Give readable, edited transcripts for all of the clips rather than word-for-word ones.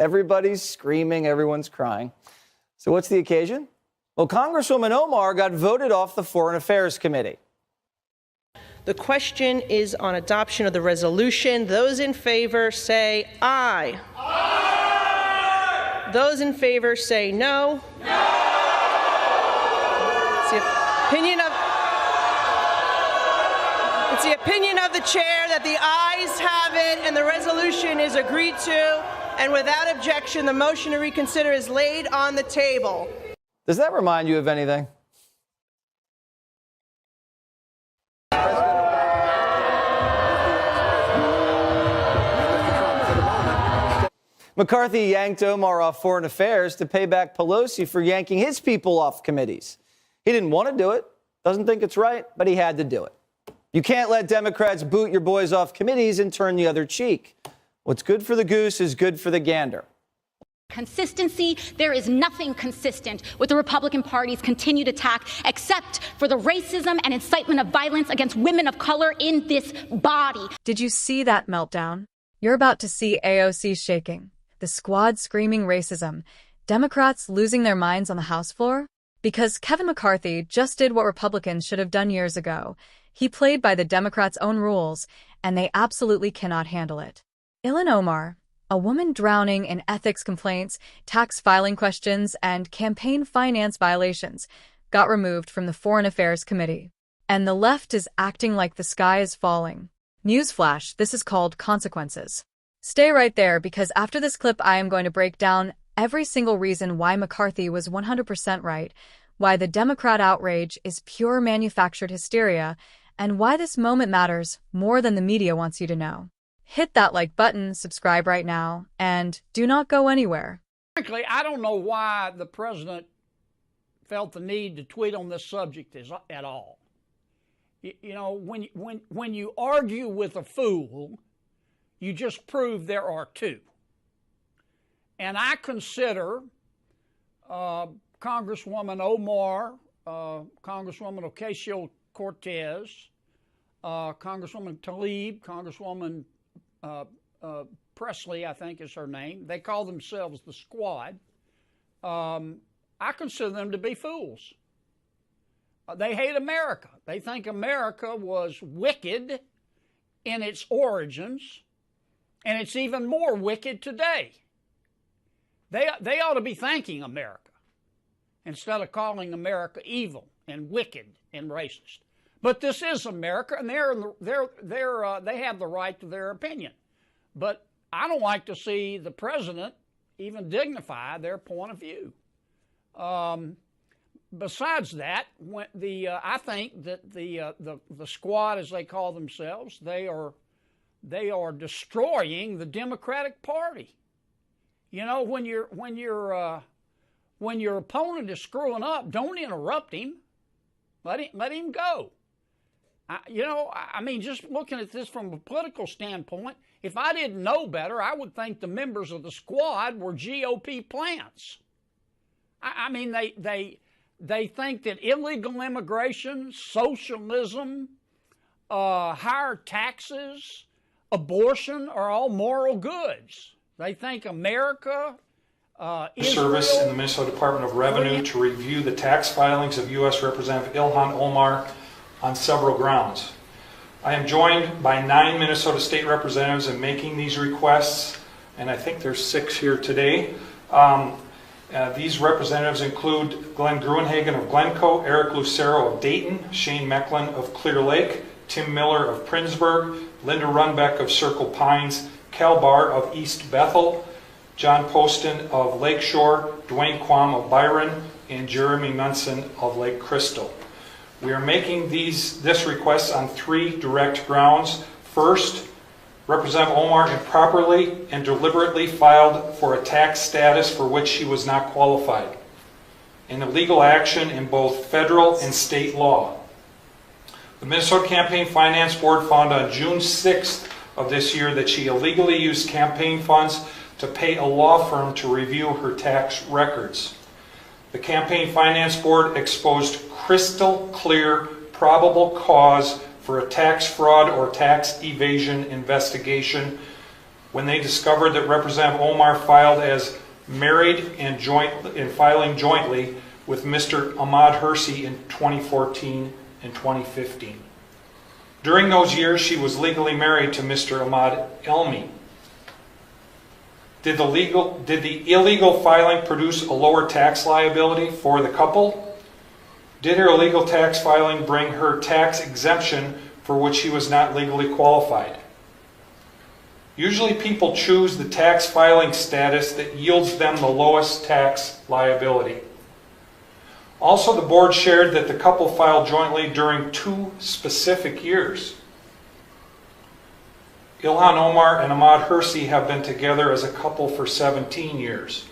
Everybody's screaming, everyone's crying. So what's the occasion? Well, Congresswoman Omar got voted off the Foreign Affairs Committee. The question is on adoption of the resolution. Those in favor say aye. Aye. Those in favor say no. No. It's the opinion of the chair that the ayes have it and the resolution is agreed to. And without objection, the motion to reconsider is laid on the table. Does that remind you of anything? McCarthy yanked Omar off Foreign Affairs to pay back Pelosi for yanking his people off committees. He didn't want to do it, doesn't think it's right, but he had to do it. You can't let Democrats boot your boys off committees and turn the other cheek. What's good for the goose is good for the gander. Consistency, there is nothing consistent with the Republican Party's continued attack except for the racism and incitement of violence against women of color in this body. Did you see that meltdown? You're about to see AOC shaking, the squad screaming racism, Democrats losing their minds on the House floor. Because Kevin McCarthy just did what Republicans should have done years ago. He played by the Democrats' own rules, and they absolutely cannot handle it. Ilhan Omar, a woman drowning in ethics complaints, tax filing questions, and campaign finance violations, got removed from the Foreign Affairs Committee. And the left is acting like the sky is falling. Newsflash, this is called consequences. Stay right there because after this clip I am going to break down every single reason why McCarthy was 100% right, why the Democrat outrage is pure manufactured hysteria, and why this moment matters more than the media wants you to know. Hit that like button, subscribe right now, and do not go anywhere. Frankly, I don't know why the president felt the need to tweet on this subject at all. You know, when you argue with a fool, you just prove there are two. And I consider Congresswoman Omar, Congresswoman Ocasio-Cortez, Congresswoman Tlaib, Congresswoman Presley, I think is her name. They call themselves the Squad. I consider them to be fools. They hate America. They think America was wicked in its origins, and it's even more wicked today. They ought to be thanking America instead of calling America evil and wicked and racist. But this is America, and they have the right to their opinion. But I don't like to see the president even dignify their point of view. Besides that, I think that the Squad, as they call themselves, they are destroying the Democratic Party. You know, when your opponent is screwing up, don't interrupt him. Let him go. I mean, just looking at this from a political standpoint, if I didn't know better, I would think the members of the Squad were GOP plants. I mean, they think that illegal immigration, socialism, higher taxes, abortion are all moral goods. They think America, Service in the Minnesota Department of Revenue to review the tax filings of U.S. Representative Ilhan Omar on several grounds. I am joined by 9 Minnesota state representatives in making these requests, and I think there's 6 here today. These representatives include Glenn Gruenhagen of Glencoe, Eric Lucero of Dayton, Shane Mecklin of Clear Lake, Tim Miller of Princeburg, Linda Runbeck of Circle Pines, Cal Barr of East Bethel, John Poston of Lakeshore, Dwayne Quam of Byron, and Jeremy Munson of Lake Crystal. We are making this request on 3 direct grounds. First, Representative Omar improperly and deliberately filed for a tax status for which she was not qualified, an illegal action in both federal and state law. The Minnesota Campaign Finance Board found on June 6th of this year that she illegally used campaign funds to pay a law firm to review her tax records. The Campaign Finance Board exposed crystal clear probable cause for a tax fraud or tax evasion investigation when they discovered that Representative Omar filed as married and filing jointly with Mr. Ahmad Hersey in 2014 and 2015. During those years, she was legally married to Mr. Ahmad Elmi. Did the illegal filing produce a lower tax liability for the couple? Did her illegal tax filing bring her tax exemption for which she was not legally qualified? Usually people choose the tax filing status that yields them the lowest tax liability. Also, the board shared that the couple filed jointly during 2 specific years. Ilhan Omar and Ahmad Hersey have been together as a couple for 17 years.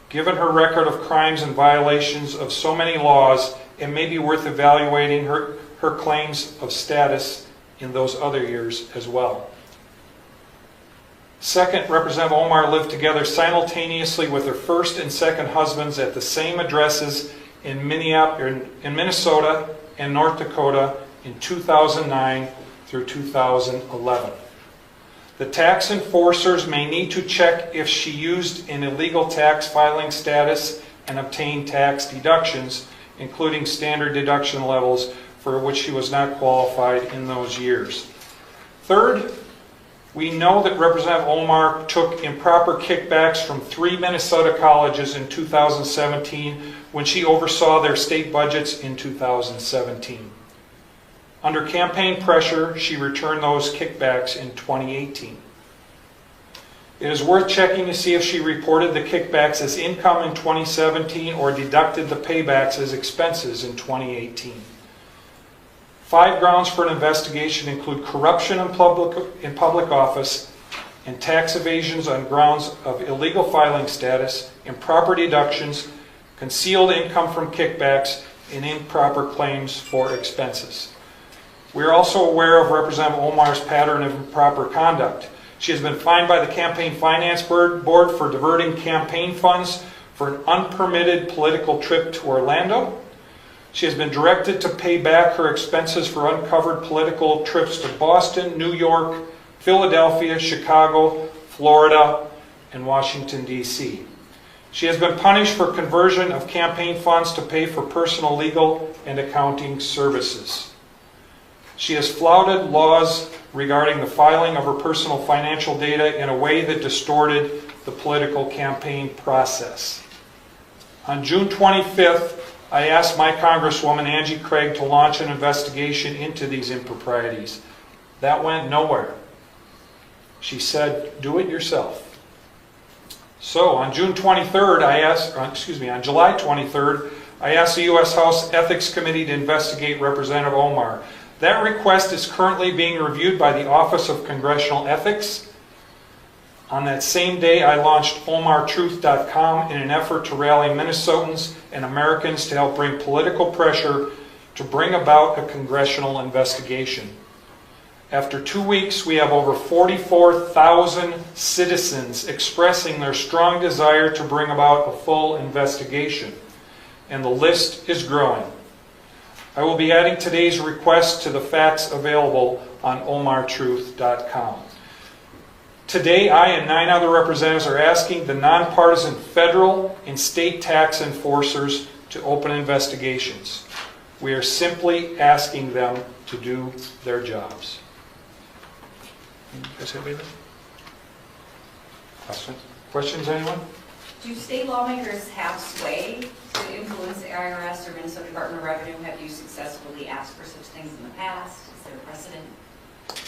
Given her record of crimes and violations of so many laws, it may be worth evaluating her claims of status in those other years as well. Second, Representative Omar lived together simultaneously with her first and second husbands at the same addresses in Minnesota and North Dakota in 2009 through 2011. The tax enforcers may need to check if she used an illegal tax filing status and obtained tax deductions, including standard deduction levels for which she was not qualified in those years. Third, we know that Representative Omar took improper kickbacks from 3 Minnesota colleges in 2017 when she oversaw their state budgets in 2017. Under campaign pressure, she returned those kickbacks in 2018. It is worth checking to see if she reported the kickbacks as income in 2017 or deducted the paybacks as expenses in 2018. 5 grounds for an investigation include corruption in public office and tax evasions on grounds of illegal filing status, improper deductions, concealed income from kickbacks, and improper claims for expenses. We are also aware of Representative Omar's pattern of improper conduct. She has been fined by the Campaign Finance Board for diverting campaign funds for an unpermitted political trip to Orlando. She has been directed to pay back her expenses for uncovered political trips to Boston, New York, Philadelphia, Chicago, Florida, and Washington, D.C. She has been punished for conversion of campaign funds to pay for personal legal and accounting services. She has flouted laws regarding the filing of her personal financial data in a way that distorted the political campaign process. On June 25th, I asked my Congresswoman Angie Craig to launch an investigation into these improprieties. That went nowhere. She said, do it yourself. So on July 23rd, I asked the U.S. House Ethics Committee to investigate Representative Omar. That request is currently being reviewed by the Office of Congressional Ethics. On that same day, I launched OmarTruth.com in an effort to rally Minnesotans and Americans to help bring political pressure to bring about a congressional investigation. After 2 weeks, we have over 44,000 citizens expressing their strong desire to bring about a full investigation, and the list is growing. I will be adding today's request to the facts available on OmarTruth.com. Today, I and 9 other representatives are asking the nonpartisan federal and state tax enforcers to open investigations. We are simply asking them to do their jobs. You guys have anything? Questions, anyone? Do state lawmakers have sway to influence the IRS or Minnesota Department of Revenue? Have you successfully asked for such things in the past? Is there a precedent?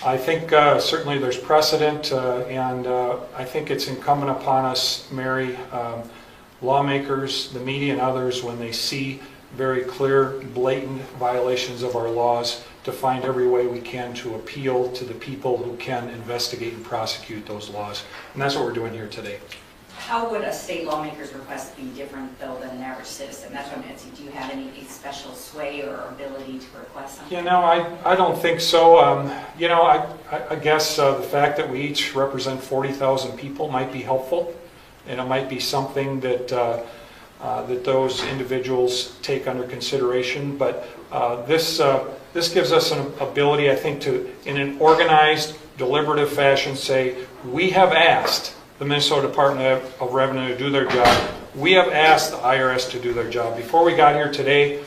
I think certainly there's precedent, and I think it's incumbent upon us, Mary, lawmakers, the media, and others, when they see very clear, blatant violations of our laws, to find every way we can to appeal to the people who can investigate and prosecute those laws. And that's what we're doing here today. How would a state lawmaker's request be different, though, than an average citizen? That's what I'm asking. Do you have any special sway or ability to request something? You know, I don't think so. You know, I guess the fact that we each represent 40,000 people might be helpful, and it might be something that that those individuals take under consideration. But this gives us an ability, I think, to, in an organized, deliberative fashion say, we have asked the Minnesota Department of Revenue to do their job. We have asked the IRS to do their job. Before we got here today,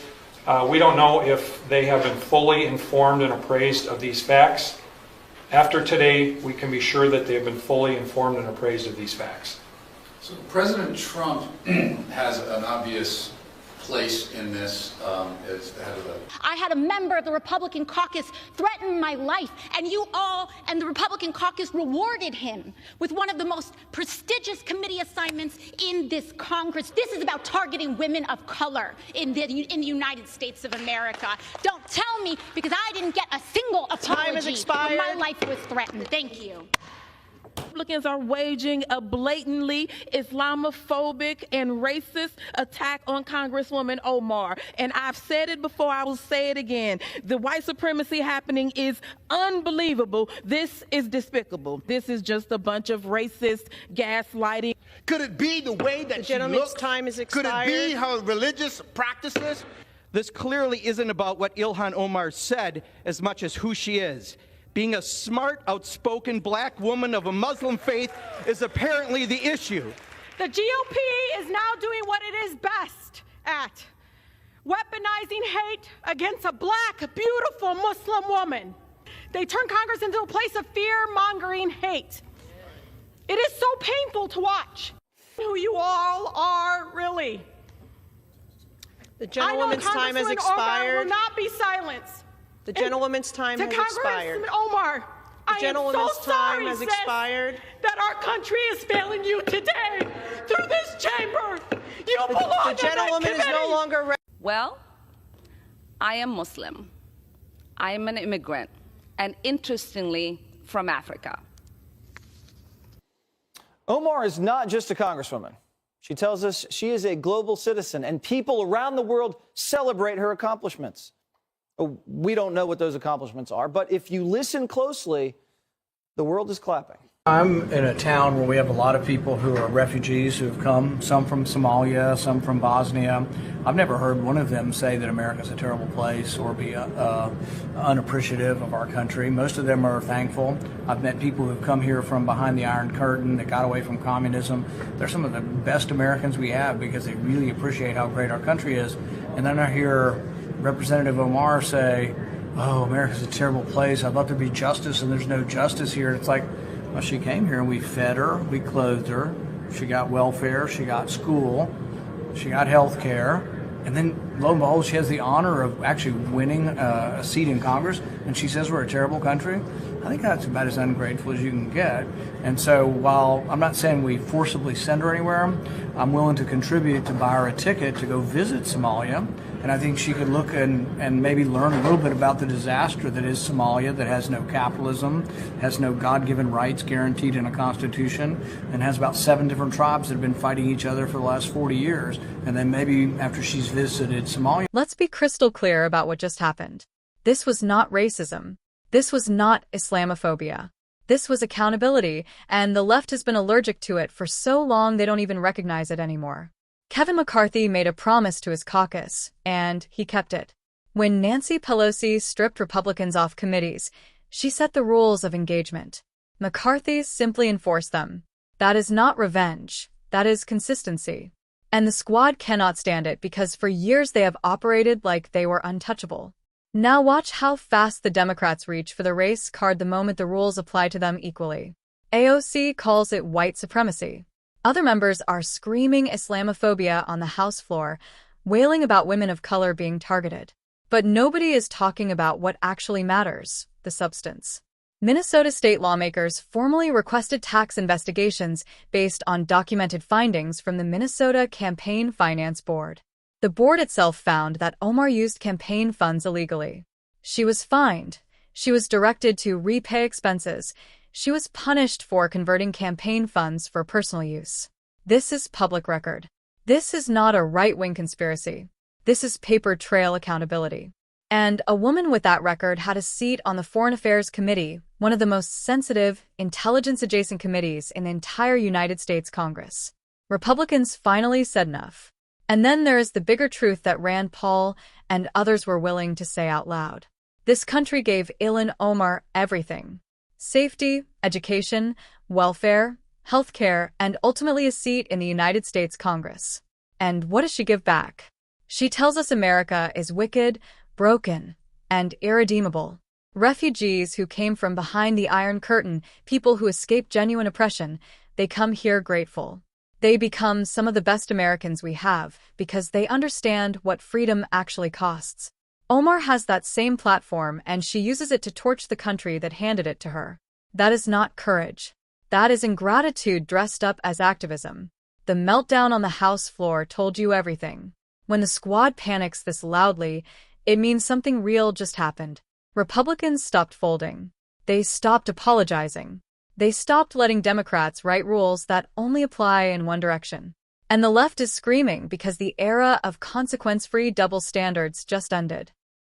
we don't know if they have been fully informed and appraised of these facts. After today, we can be sure that they have been fully informed and appraised of these facts. So President Trump has an obvious place in this as the head of the... I had a member of the Republican caucus threaten my life, and you all and the Republican caucus rewarded him with one of the most prestigious committee assignments in this Congress. This is about targeting women of color in the United States of America. Don't tell me, because I didn't get a single apology. Time has expired. When my life was threatened. Thank you. Republicans are waging a blatantly Islamophobic and racist attack on Congresswoman Omar. And I've said it before, I will say it again. The white supremacy happening is unbelievable. This is despicable. This is just a bunch of racist gaslighting. Could it be the way that she looks? Time is expired. Could it be her religious practices? This clearly isn't about what Ilhan Omar said as much as who she is. Being a smart, outspoken black woman of a Muslim faith is apparently the issue. The GOP is now doing what it is best at, weaponizing hate against a black, beautiful Muslim woman. They turn Congress into a place of fear-mongering hate. It is so painful to watch who you all are, really. The gentlewoman's time has expired. Omar will not be silenced. The gentlewoman's time has expired. Omar, The gentlewoman's time has expired. That our country is failing you today through this chamber. You belong. The gentlewoman is no longer. Well, I am Muslim. I am an immigrant, and interestingly, from Africa. Omar is not just a congresswoman. She tells us she is a global citizen, and people around the world celebrate her accomplishments. We don't know what those accomplishments are, but if you listen closely, the world is clapping. I'm in a town where we have a lot of people who are refugees who have come, some from Somalia, some from Bosnia. I've never heard one of them say that America's a terrible place or be unappreciative of our country. Most of them are thankful. I've met people who've come here from behind the Iron Curtain that got away from communism. They're some of the best Americans we have because they really appreciate how great our country is. And then I hear Representative Omar say, oh, America's a terrible place. I'd love there to be justice, and there's no justice here. And it's like, well, she came here and we fed her, we clothed her, she got welfare, she got school, she got health care, and then lo and behold, she has the honor of actually winning a seat in Congress, and she says we're a terrible country. I think that's about as ungrateful as you can get. And so while I'm not saying we forcibly send her anywhere, I'm willing to contribute to buy her a ticket to go visit Somalia. And I think she could look and maybe learn a little bit about the disaster that is Somalia, that has no capitalism, has no God-given rights guaranteed in a constitution, and has about 7 different tribes that have been fighting each other for the last 40 years. And then maybe after she's visited Somalia. Let's be crystal clear about what just happened. This was not racism. This was not Islamophobia. This was accountability, and the left has been allergic to it for so long they don't even recognize it anymore. Kevin McCarthy made a promise to his caucus, and he kept it. When Nancy Pelosi stripped Republicans off committees, she set the rules of engagement. McCarthy simply enforced them. That is not revenge. That is consistency. And the squad cannot stand it because for years they have operated like they were untouchable. Now watch how fast the Democrats reach for the race card the moment the rules apply to them equally. AOC calls it white supremacy. Other members are screaming Islamophobia on the House floor, wailing about women of color being targeted. But nobody is talking about what actually matters, the substance. Minnesota state lawmakers formally requested tax investigations based on documented findings from the Minnesota Campaign Finance Board. The board itself found that Omar used campaign funds illegally. She was fined. She was directed to repay expenses. She was punished for converting campaign funds for personal use. This is public record. This is not a right-wing conspiracy. This is paper trail accountability. And a woman with that record had a seat on the Foreign Affairs Committee, one of the most sensitive, intelligence-adjacent committees in the entire United States Congress. Republicans finally said enough. And then there is the bigger truth that Rand Paul and others were willing to say out loud. This country gave Ilhan Omar everything. safety, education, welfare, healthcare, and ultimately a seat in the United States Congress. And what does she give back? She tells us America is wicked, broken, and irredeemable. Refugees who came from behind the Iron Curtain, people who escaped genuine oppression, they come here grateful. They become some of the best Americans we have because they understand what freedom actually costs. Omar has that same platform, and she uses it to torch the country that handed it to her. That is not courage. That is ingratitude dressed up as activism. The meltdown on the House floor told you everything. When the squad panics this loudly, it means something real just happened. Republicans stopped folding. They stopped apologizing. They stopped letting Democrats write rules that only apply in one direction. And the left is screaming because the era of consequence-free double standards just ended.